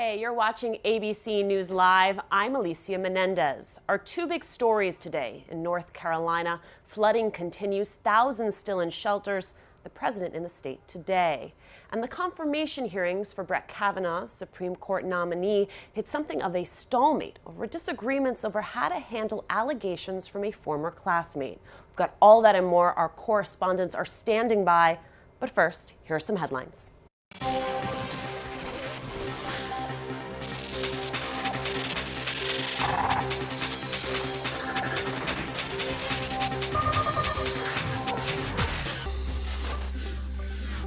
Hey, you're watching ABC News Live. I'm Alicia Menendez. Our two big stories today. In North Carolina, flooding continues, thousands still in shelters, the president in the state today. And the confirmation hearings for Brett Kavanaugh, Supreme Court nominee, hit something of a stalemate over disagreements over how to handle allegations from a former classmate. We've got all that and more. Our correspondents are standing by. But first, here are some headlines.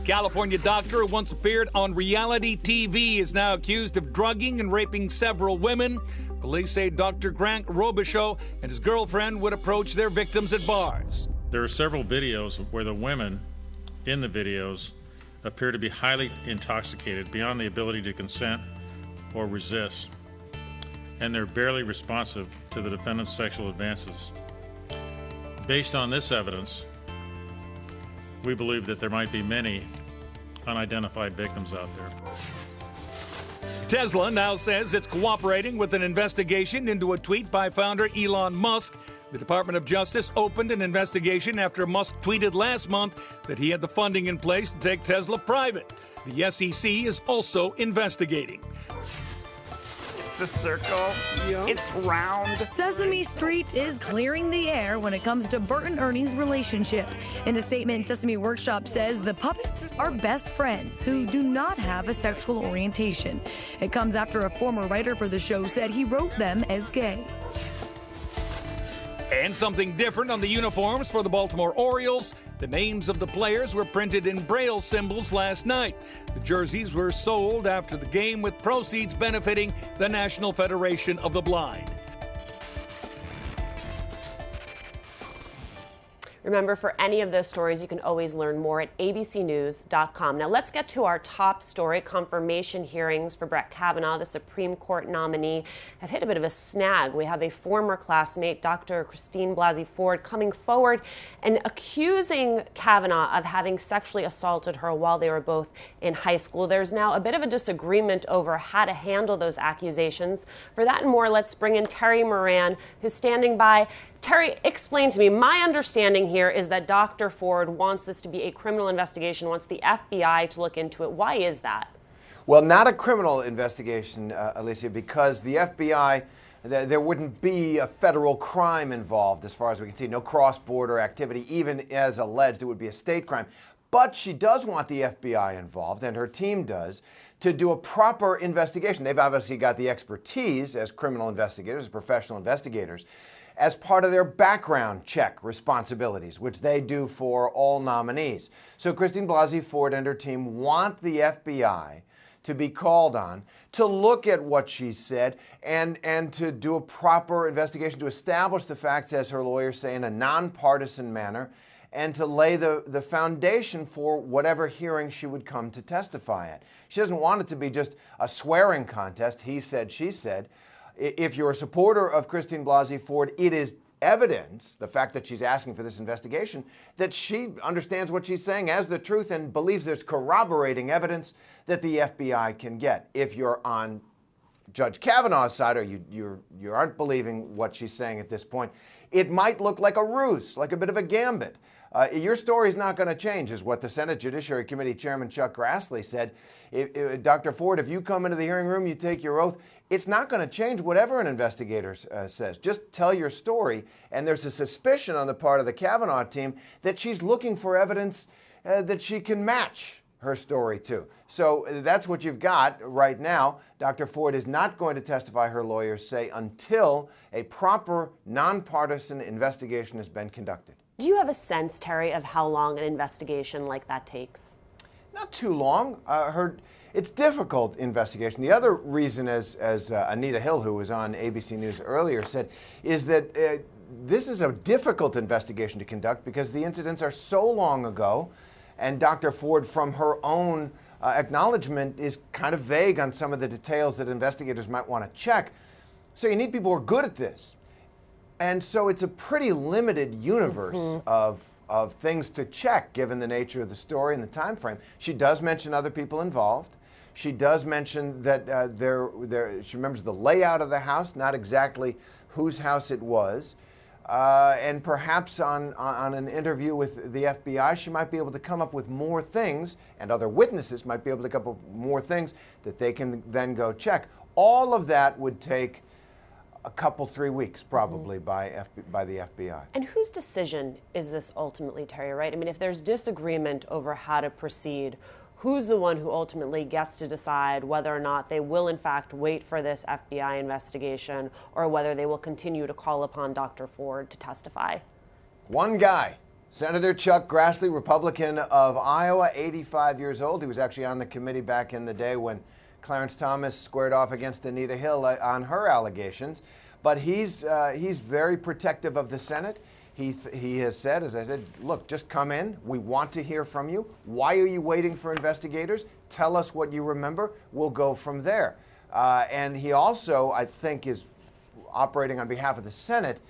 California doctor who once appeared on reality TV is now accused of drugging and raping several women. Police say Dr. Grant Robichaud and his girlfriend would approach their victims at bars. There are several videos where the women in the videos appear to be highly intoxicated beyond the ability to consent or resist, and they're barely responsive to the defendant's sexual advances. Based on this evidence, we believe that there might be many unidentified victims out there. Tesla now says it's cooperating with an investigation into a tweet by founder Elon Musk. The Department of Justice opened an investigation after Musk tweeted last month that he had the funding in place to take Tesla private. The SEC is also investigating. It's a circle. Yeah. It's round. Sesame Street is clearing the air when it comes to Bert and Ernie's relationship. In a statement, Sesame Workshop says the puppets are best friends who do not have a sexual orientation. It comes after a former writer for the show said he wrote them as gay. And something different on the uniforms for the Baltimore Orioles. The names of the players were printed in Braille symbols last night. The jerseys were sold after the game with proceeds benefiting the National Federation of the Blind. Remember, for any of those stories, you can always learn more at abcnews.com. Now, let's get to our top story. Confirmation hearings for Brett Kavanaugh, the Supreme Court nominee, have hit a bit of a snag. We have a former classmate, Dr. Christine Blasey Ford, coming forward and accusing Kavanaugh of having sexually assaulted her while they were both in high school. There's now a bit of a disagreement over how to handle those accusations. For that and more, let's bring in Terry Moran, who's standing by. Terry, explain to me. My understanding here is that Dr. Ford wants this to be a criminal investigation, wants the FBI to look into it. Why is that? Well, not a criminal investigation, Alicia, because the FBI, there wouldn't be a federal crime involved as far as we can see. No cross-border activity, even as alleged, it would be a state crime. But she does want the FBI involved, and her team does, to do a proper investigation. They've obviously got the expertise as criminal investigators, as professional investigators, as part of their background check responsibilities, which they do for all nominees. So Christine Blasey Ford and her team want the FBI to be called on to look at what she said and to do a proper investigation, to establish the facts, as her lawyers say, in a nonpartisan manner, and to lay the foundation for whatever hearing she would come to testify at. She doesn't want it to be just a swearing contest, he said, she said. If you're a supporter of Christine Blasey Ford, it is evidence, the fact that she's asking for this investigation, that she understands what she's saying as the truth and believes there's corroborating evidence that the FBI can get. If you're on Judge Kavanaugh's side, or you aren't believing what she's saying at this point, it might look like a ruse, like a bit of a gambit. Your story's not going to change, is what the Senate Judiciary Committee Chairman Chuck Grassley said. Dr. Ford, if you come into the hearing room, you take your oath, it's not going to change whatever an investigator says. Just tell your story. And there's a suspicion on the part of the Kavanaugh team that she's looking for evidence that she can match her story to. So that's what you've got right now. Dr. Ford is not going to testify, her lawyers say, until a proper, nonpartisan investigation has been conducted. Do you have a sense, Terry, of how long an investigation like that takes? Not too long. It's difficult investigation. The other reason, as Anita Hill, who was on ABC News earlier, said, is that this is a difficult investigation to conduct because the incidents are so long ago, and Dr. Ford, from her own acknowledgement, is kind of vague on some of the details that investigators might want to check. So you need people who are good at this. And so it's a pretty limited universe of things to check, given the nature of the story and the time frame. She does mention other people involved. She does mention that she remembers the layout of the house, not exactly whose house it was. And perhaps on an interview with the FBI, she might be able to come up with more things, and other witnesses might be able to come up with more things that they can then go check. All of that would take a couple, 3 weeks probably by the FBI. And whose decision is this ultimately, Terry, right? I mean, if there's disagreement over how to proceed, who's the one who ultimately gets to decide whether or not they will in fact wait for this FBI investigation or whether they will continue to call upon Dr. Ford to testify? One guy, Senator Chuck Grassley, Republican of Iowa, 85 years old. He was actually on the committee back in the day when Clarence Thomas squared off against Anita Hill on her allegations. But he's very protective of the Senate. He has said, as I said, look, just come in. We want to hear from you. Why are you waiting for investigators? Tell us what you remember. We'll go from there. And he also, I think, is operating on behalf of the Senate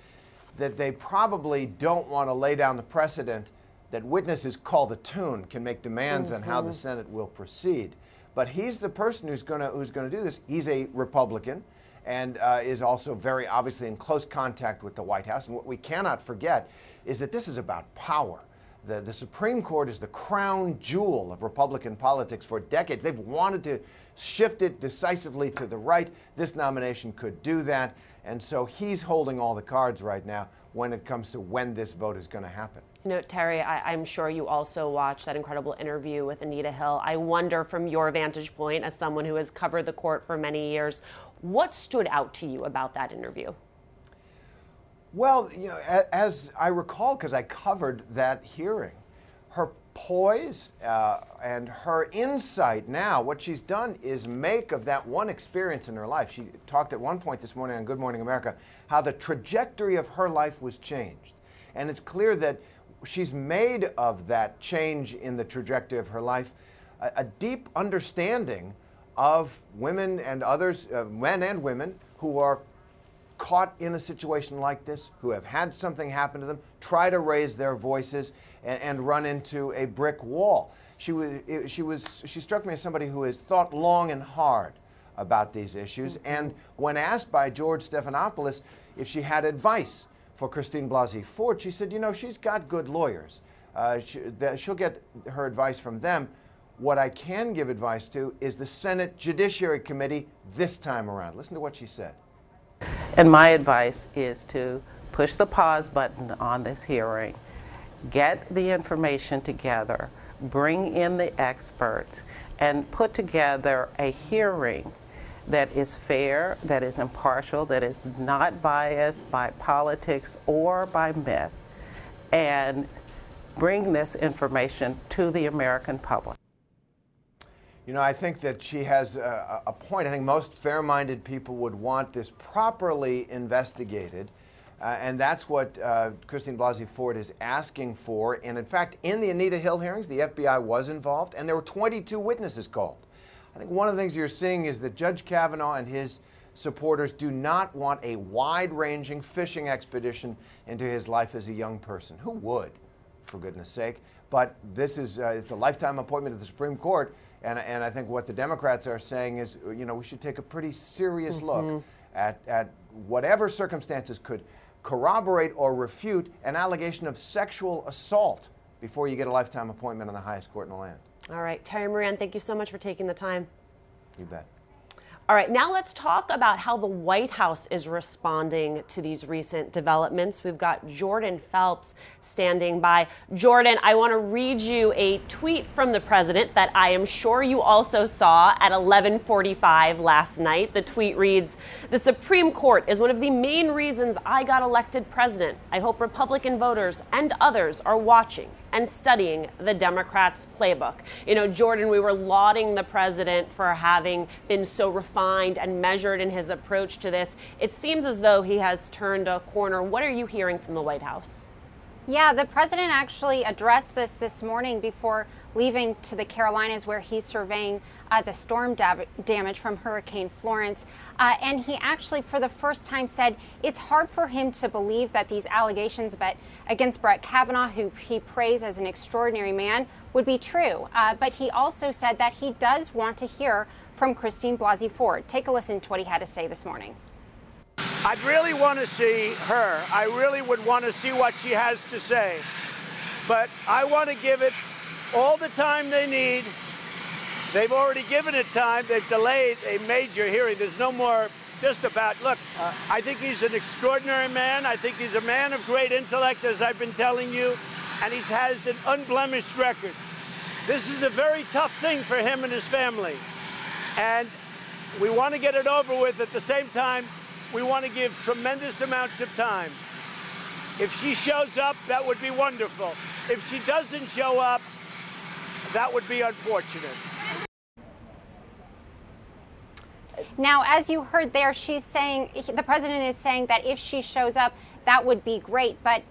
that they probably don't want to lay down the precedent that witnesses call the tune, can make demands on how the Senate will proceed. But he's the person who's going to do this. He's a Republican and is also very obviously in close contact with the White House. And what we cannot forget is that this is about power. The Supreme Court is the crown jewel of Republican politics for decades. They've wanted to shift it decisively to the right. This nomination could do that. And so he's holding all the cards right now when it comes to when this vote is going to happen. You know, Terry, I'm sure you also watched that incredible interview with Anita Hill. I wonder, from your vantage point as someone who has covered the court for many years, what stood out to you about that interview? Well, you know, as I recall, because I covered that hearing, her poise and her insight now, what she's done is make of that one experience in her life. She talked at one point this morning on Good Morning America how the trajectory of her life was changed. And it's clear that she's made of that change in the trajectory of her life a deep understanding of women and others, men and women, who are caught in a situation like this, who have had something happen to them, try to raise their voices and run into a brick wall. She struck me as somebody who has thought long and hard about these issues. And when asked by George Stephanopoulos if she had advice for Christine Blasey Ford, she said, you know, she's got good lawyers. She'll get her advice from them. What I can give advice to is the Senate Judiciary Committee this time around. Listen to what she said. And my advice is to push the pause button on this hearing, get the information together, bring in the experts, and put together a hearing that is fair, that is impartial, that is not biased by politics or by myth, and bring this information to the American public. You know, I think that she has a point. I think most fair-minded people would want this properly investigated, and that's what Christine Blasey Ford is asking for. And in fact, in the Anita Hill hearings, the FBI was involved, and there were 22 witnesses called. I think one of the things you're seeing is that Judge Kavanaugh and his supporters do not want a wide-ranging fishing expedition into his life as a young person. Who would, for goodness sake? But this is it's a lifetime appointment to the Supreme Court. And I think what the Democrats are saying is, you know, we should take a pretty serious look at whatever circumstances could corroborate or refute an allegation of sexual assault before you get a lifetime appointment on the highest court in the land. All right, Terry Moran, thank you so much for taking the time. You bet. All right, now let's talk about how the White House is responding to these recent developments. We've got Jordan Phelps standing by. Jordan, I want to read you a tweet from the president that I am sure you also saw at 11:45 last night. The tweet reads, "The Supreme Court is one of the main reasons I got elected president. I hope Republican voters and others are watching and studying the Democrats' playbook." You know, Jordan, we were lauding the president for having been so refined and measured in his approach to this. It seems as though he has turned a corner. What are you hearing from the White House? Yeah, the president actually addressed this morning before leaving to the Carolinas, where he's surveying the storm damage from Hurricane Florence. And he actually, for the first time, said it's hard for him to believe that these allegations against Brett Kavanaugh, who he praised as an extraordinary man, would be true. But he also said that he does want to hear from Christine Blasey Ford. Take a listen to what he had to say this morning. I'd really want to see her. I really would want to see what she has to say. But I want to give it all the time they need. They've already given it time. They've delayed a major hearing. There's no more just about, look, I think he's an extraordinary man. I think he's a man of great intellect, as I've been telling you, and he has an unblemished record. This is a very tough thing for him and his family. And we want to get it over with. At the same time, we want to give tremendous amounts of time. If she shows up, that would be wonderful. If she doesn't show up, that would be unfortunate. Now, as you heard there, she's saying, the president is saying that if she shows up, that would be great. But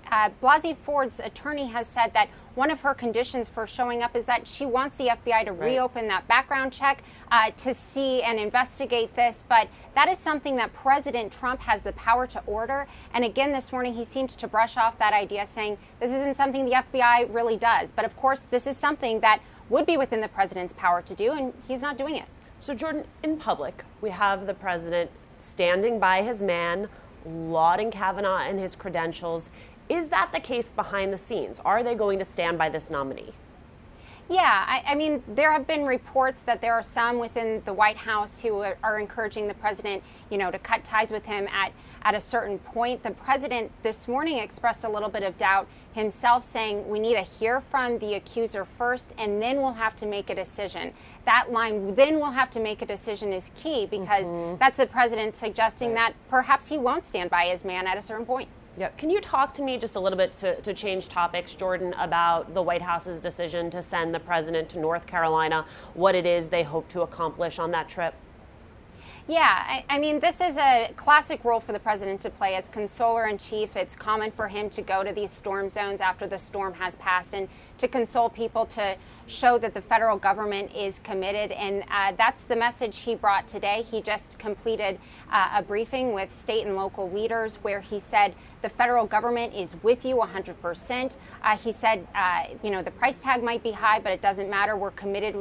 Blasey Ford's attorney has said that one of her conditions for showing up is that she wants the FBI to reopen that background check to see and investigate this. But that is something that President Trump has the power to order. And again, this morning, he seemed to brush off that idea, saying this isn't something the FBI really does. But of course, this is something that would be within the president's power to do, and he's not doing it. So, Jordan, in public, we have the president standing by his man, lauding Kavanaugh and his credentials. Is that the case behind the scenes? Are they going to stand by this nominee? Yeah, I mean, there have been reports that there are some within the White House who are encouraging the president, to cut ties with him at a certain point. The president this morning expressed a little bit of doubt himself, saying we need to hear from the accuser first, and then we'll have to make a decision. That line, then we'll have to make a decision, is key, because that's the president suggesting that perhaps he won't stand by his man at a certain point. Yeah. Can you talk to me just a little bit to change topics, Jordan, about the White House's decision to send the president to North Carolina, what it is they hope to accomplish on that trip? Yeah, I mean, this is a classic role for the president to play as consoler in chief. It's common for him to go to these storm zones after the storm has passed and to console people, to show that the federal government is committed. And that's the message he brought today. He just completed a briefing with state and local leaders where he said the federal government is with you 100%. He said, the price tag might be high, but it doesn't matter. We're committed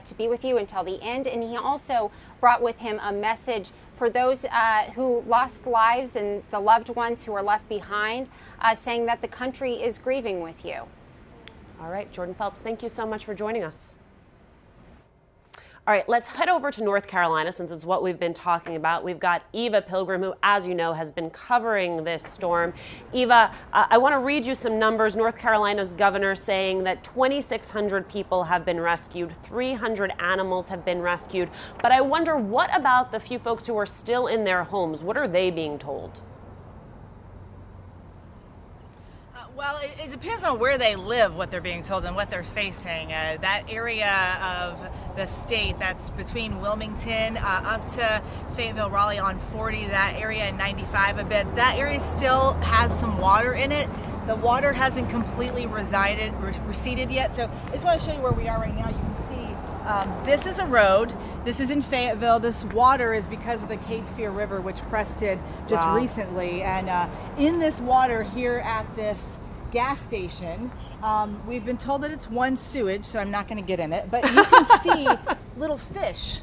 to be with you until the end. And he also brought with him a message for those who lost lives and the loved ones who are left behind, saying that the country is grieving with you. All right, Jordan Phelps, thank you so much for joining us. All right, let's head over to North Carolina, since it's what we've been talking about. We've got Eva Pilgrim, who, as you know, has been covering this storm. Eva, I want to read you some numbers. North Carolina's governor saying that 2,600 people have been rescued, 300 animals have been rescued. But I wonder, what about the few folks who are still in their homes? What are they being told? Well, it depends on where they live, what they're being told and what they're facing. That area of the state that's between Wilmington up to Fayetteville, Raleigh on 40, that area in 95 a bit, that area still has some water in it. The water hasn't completely receded yet. So I just want to show you where we are right now. You can see this is a road. This is in Fayetteville. This water is because of the Cape Fear River, which crested just recently. And in this water here at this gas station, we've been told that it's one sewage, so I'm not going to get in it, but you can see little fish.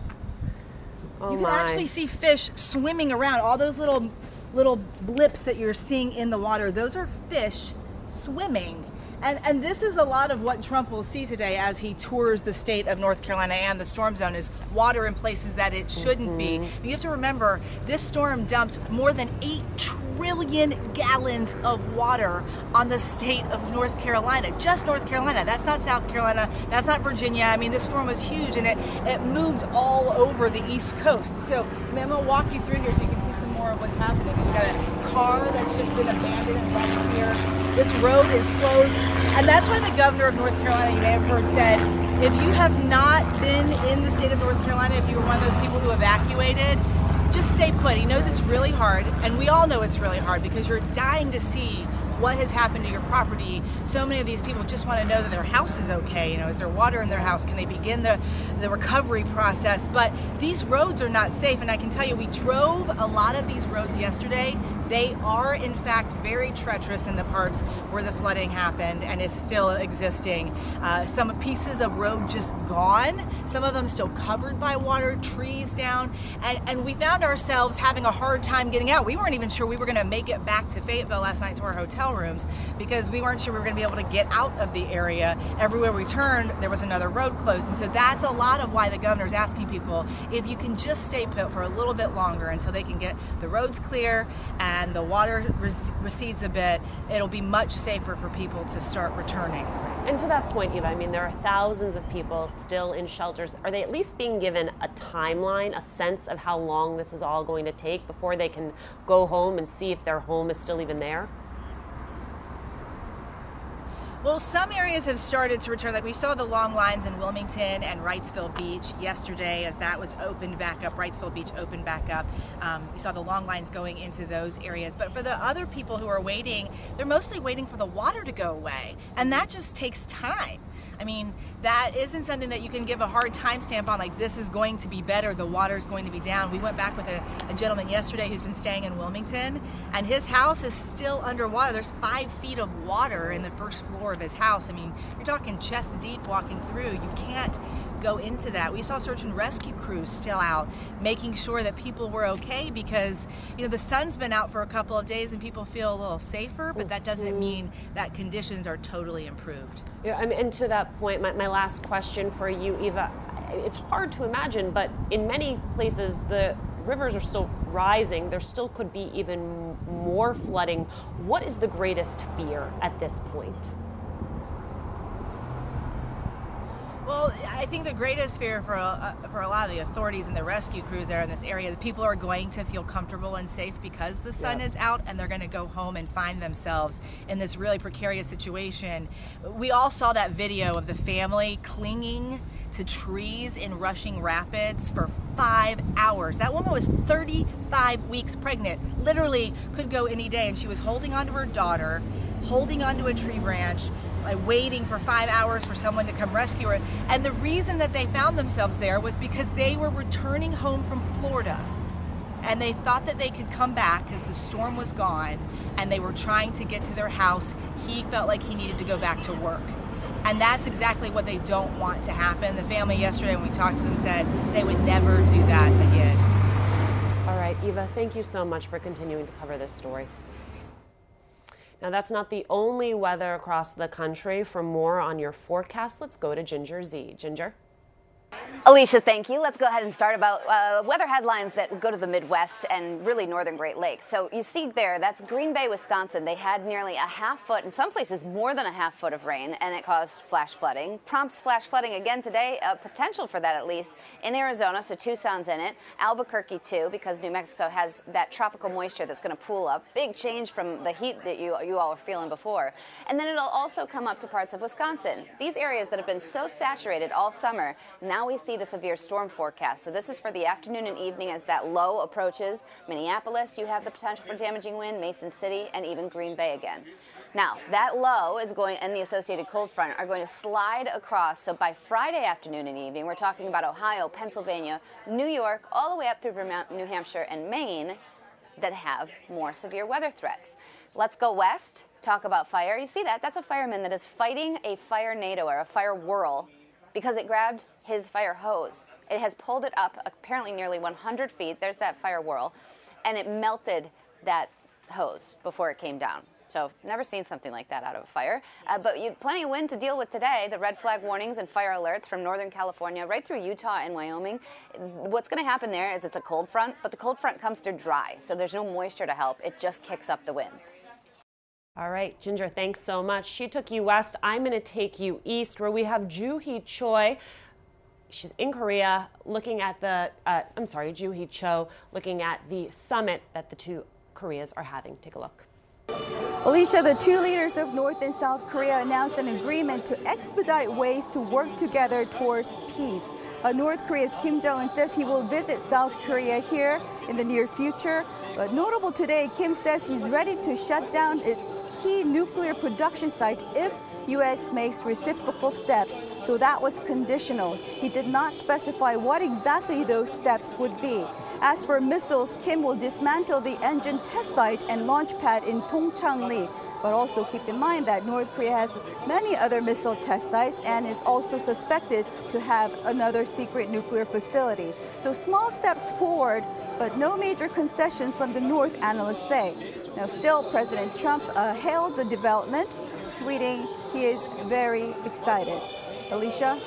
You can actually see fish swimming around. All those little blips that you're seeing in the water, those are fish swimming. And this is a lot of what Trump will see today as he tours the state of North Carolina and the storm zone, is water in places that it shouldn't be. You have to remember, this storm dumped more than 8 trillion gallons of water on the state of North Carolina. Just North Carolina. That's not South Carolina. That's not Virginia. I mean, this storm was huge, and it moved all over the East Coast. So I'm going to walk you through here so you can see some more of what's happening. We've got a car that's just been abandoned and left here. This road is closed. And that's why the governor of North Carolina, you may have heard, said, if you have not been in the state of North Carolina, if you were one of those people who evacuated, just stay put. He knows it's really hard, and we all know it's really hard because you're dying to see what has happened to your property. So many of these people just want to know that their house is okay. You know, is there water in their house? Can they begin the recovery process? But these roads are not safe, and I can tell you, we drove a lot of these roads yesterday. They are, in fact, very treacherous in the parts where the flooding happened and is still existing. Some pieces of road just gone, some of them still covered by water, trees down, and we found ourselves having a hard time getting out. We weren't even sure we were going to make it back to Fayetteville last night to our hotel rooms because we weren't sure we were going to be able to get out of the area. Everywhere we turned, there was another road closed, and so that's a lot of why the governor's asking people if you can just stay put for a little bit longer until they can get the roads clear and the water recedes a bit. It'll be much safer for people to start returning. And to that point, Eva, I mean, there are thousands of people still in shelters. Are they at least being given a timeline, a sense of how long this is all going to take before they can go home and see if their home is still even there? Well, some areas have started to return. Like we saw the long lines in Wilmington and Wrightsville Beach yesterday as that was opened back up. Wrightsville Beach opened back up. We saw the long lines going into those areas. But for the other people who are waiting, they're mostly waiting for the water to go away. And that just takes time. I mean, that isn't something that you can give a hard time stamp on, like this is going to be better, the water is going to be down. We went back with a gentleman yesterday who's been staying in Wilmington, and his house is still underwater. There's 5 feet of water in the first floor of his house. I mean, you're talking chest deep walking through. You can't go into that. We saw search and rescue crews still out making sure that people were okay because, you know, the sun's been out for a couple of days and people feel a little safer, but that doesn't mean that conditions are totally improved. Yeah, I mean, and to that point, my last question for you, Eva, it's hard to imagine, but in many places the rivers are still rising. There still could be even more flooding. What is the greatest fear at this point? Well, I think the greatest fear for a lot of the authorities and the rescue crews there in this area, the people are going to feel comfortable and safe because the sun is out and they're going to go home and find themselves in this really precarious situation. We all saw that video of the family clinging to trees in Rushing Rapids for 5 hours. That woman was 35 weeks pregnant, literally could go any day, and she was holding onto her daughter, holding onto a tree branch, waiting for 5 hours for someone to come rescue her. And the reason that they found themselves there was because they were returning home from Florida. And they thought that they could come back because the storm was gone and they were trying to get to their house. He felt like he needed to go back to work. And that's exactly what they don't want to happen. The family yesterday, when we talked to them, said they would never do that again. All right, Eva, thank you so much for continuing to cover this story. Now, that's not the only weather across the country. For more on your forecast, let's go to Ginger Z. Ginger? Alicia, thank you. Let's go ahead and start about weather headlines that go to the Midwest and really northern Great Lakes. So you see there, that's Green Bay, Wisconsin. They had nearly a half foot, in some places more than a half foot of rain, and it caused flash flooding. Prompts flash flooding again today, potential for that at least, in Arizona, so Tucson's in it. Albuquerque too, because New Mexico has that tropical moisture that's going to pool up. Big change from the heat that you all were feeling before. And then it'll also come up to parts of Wisconsin. These areas that have been so saturated all summer, now we see the severe storm forecast. So this is for the afternoon and evening as that low approaches. Minneapolis, you have the potential for damaging wind, Mason City, and even Green Bay again. Now, that low is going, and the associated cold front are going to slide across. So by Friday afternoon and evening, we're talking about Ohio, Pennsylvania, New York, all the way up through Vermont, New Hampshire, and Maine that have more severe weather threats. Let's go west, talk about fire. You see that? That's a fireman that is fighting a fire NATO, or a fire whirl, because it grabbed his fire hose. It has pulled it up apparently nearly 100 feet. There's that fire whirl. And it melted that hose before it came down. So never seen something like that out of a fire. But plenty of wind to deal with today. The red flag warnings and fire alerts from Northern California right through Utah and Wyoming. What's going to happen there is it's a cold front, but the cold front comes through dry. So there's no moisture to help. It just kicks up the winds. All right, Ginger, thanks so much. She took you west. I'm going to take you east, where we have Joo-Hee Choi. She's in Korea looking at the, Joo-Hee Cho, looking at the summit that the two Koreas are having. Take a look. Alicia, the two leaders of North and South Korea announced an agreement to expedite ways to work together towards peace. North Korea's Kim Jong-un says he will visit South Korea here in the near future. Notable today, Kim says he's ready to shut down its key nuclear production site if U.S. makes reciprocal steps. So that was conditional. He did not specify what exactly those steps would be. As for missiles, Kim will dismantle the engine test site and launch pad in Tongchang-li. But also keep in mind that North Korea has many other missile test sites and is also suspected to have another secret nuclear facility. So small steps forward, but no major concessions from the North, analysts say. Now, still, President Trump hailed the development, tweeting he is very excited. Alicia?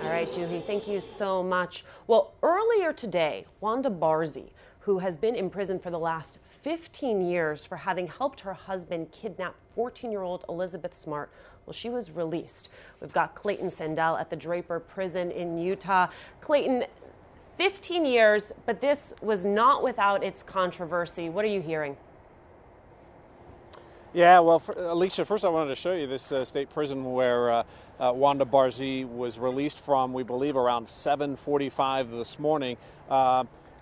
All right, Juhi, thank you so much. Well, earlier today, Wanda Barzee, who has been in prison for the last 15 years for having helped her husband kidnap 14-year-old Elizabeth Smart, well, she was released. We've got Clayton Sandell at the Draper prison in Utah. Clayton, 15 years, but this was not without its controversy. What are you hearing? Yeah, well, Alicia, first I wanted to show you this state prison where Wanda Barzee was released from, we believe, around 7:45 this morning.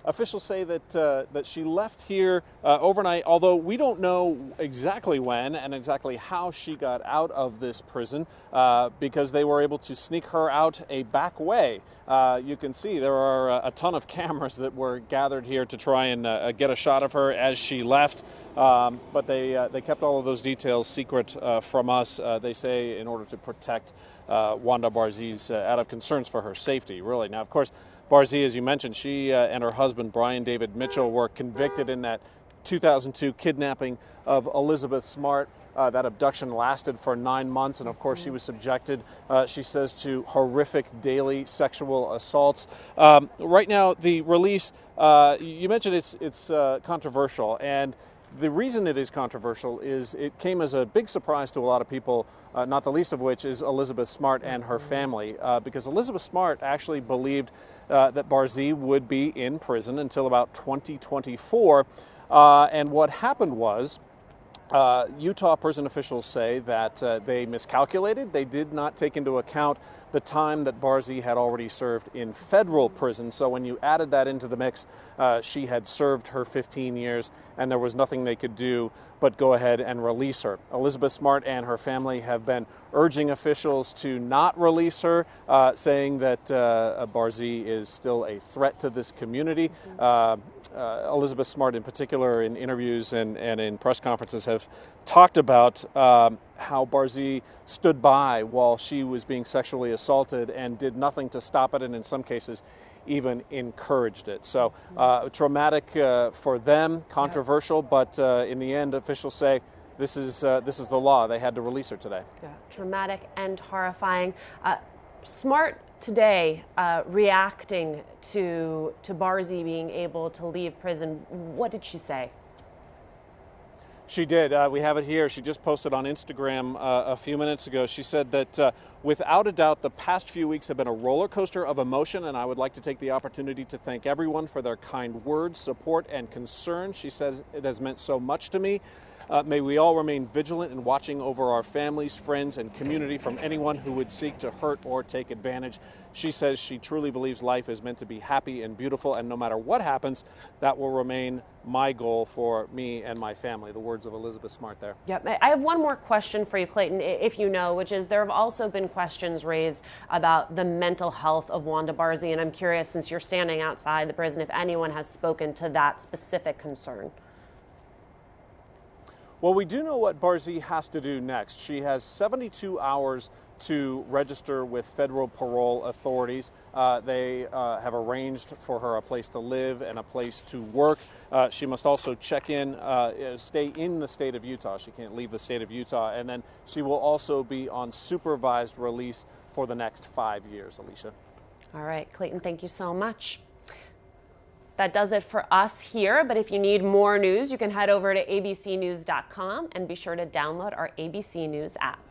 Officials say that she left here overnight, although we don't know exactly when and exactly how she got out of this prison because they were able to sneak her out a back way. You can see there are a ton of cameras that were gathered here to try and get a shot of her as she left. But they kept all of those details secret from us, they say, in order to protect Wanda Barzee's out of concerns for her safety, really. Now, of course, Barzee, as you mentioned, she and her husband, Brian David Mitchell, were convicted in that 2002 kidnapping of Elizabeth Smart. That abduction lasted for 9 months, and of course she was subjected, she says, to horrific daily sexual assaults. Right now, the release, you mentioned it's controversial, and the reason it is controversial is it came as a big surprise to a lot of people, not the least of which is Elizabeth Smart and her family, because Elizabeth Smart actually believed that Barzee would be in prison until about 2024. And what happened was Utah prison officials say that they miscalculated. They did not take into account the time that Barzee had already served in federal prison. So when you added that into the mix, she had served her 15 years and there was nothing they could do but go ahead and release her. Elizabeth Smart and her family have been urging officials to not release her, saying that Barzee is still a threat to this community. Elizabeth Smart in particular, in interviews and in press conferences, have talked about how Barzee stood by while she was being sexually assaulted and did nothing to stop it, and in some cases even encouraged it. So traumatic for them, controversial, but in the end, officials say this is the law. They had to release her today. Yeah, traumatic and horrifying. Smart today reacting to Barzee being able to leave prison. What did she say? She did. We have it here. She just posted on Instagram a few minutes ago. She said that without a doubt, the past few weeks have been a roller coaster of emotion, and I would like to take the opportunity to thank everyone for their kind words, support, and concern. She says it has meant so much to me. May we all remain vigilant in watching over our families, friends, and community from anyone who would seek to hurt or take advantage. She says she truly believes life is meant to be happy and beautiful, and no matter what happens, that will remain my goal for me and my family. The words of Elizabeth Smart there. Yep. I have one more question for you, Clayton, if you know, which is there have also been questions raised about the mental health of Wanda Barzee, and I'm curious, since you're standing outside the prison, if anyone has spoken to that specific concern. Well, we do know what Barzee has to do next. She has 72 hours to register with federal parole authorities. They have arranged for her a place to live and a place to work. She must also check in, stay in the state of Utah. She can't leave the state of Utah. And then she will also be on supervised release for the next 5 years, Alicia. All right, Clayton, thank you so much. That does it for us here, but if you need more news, you can head over to abcnews.com and be sure to download our ABC News app.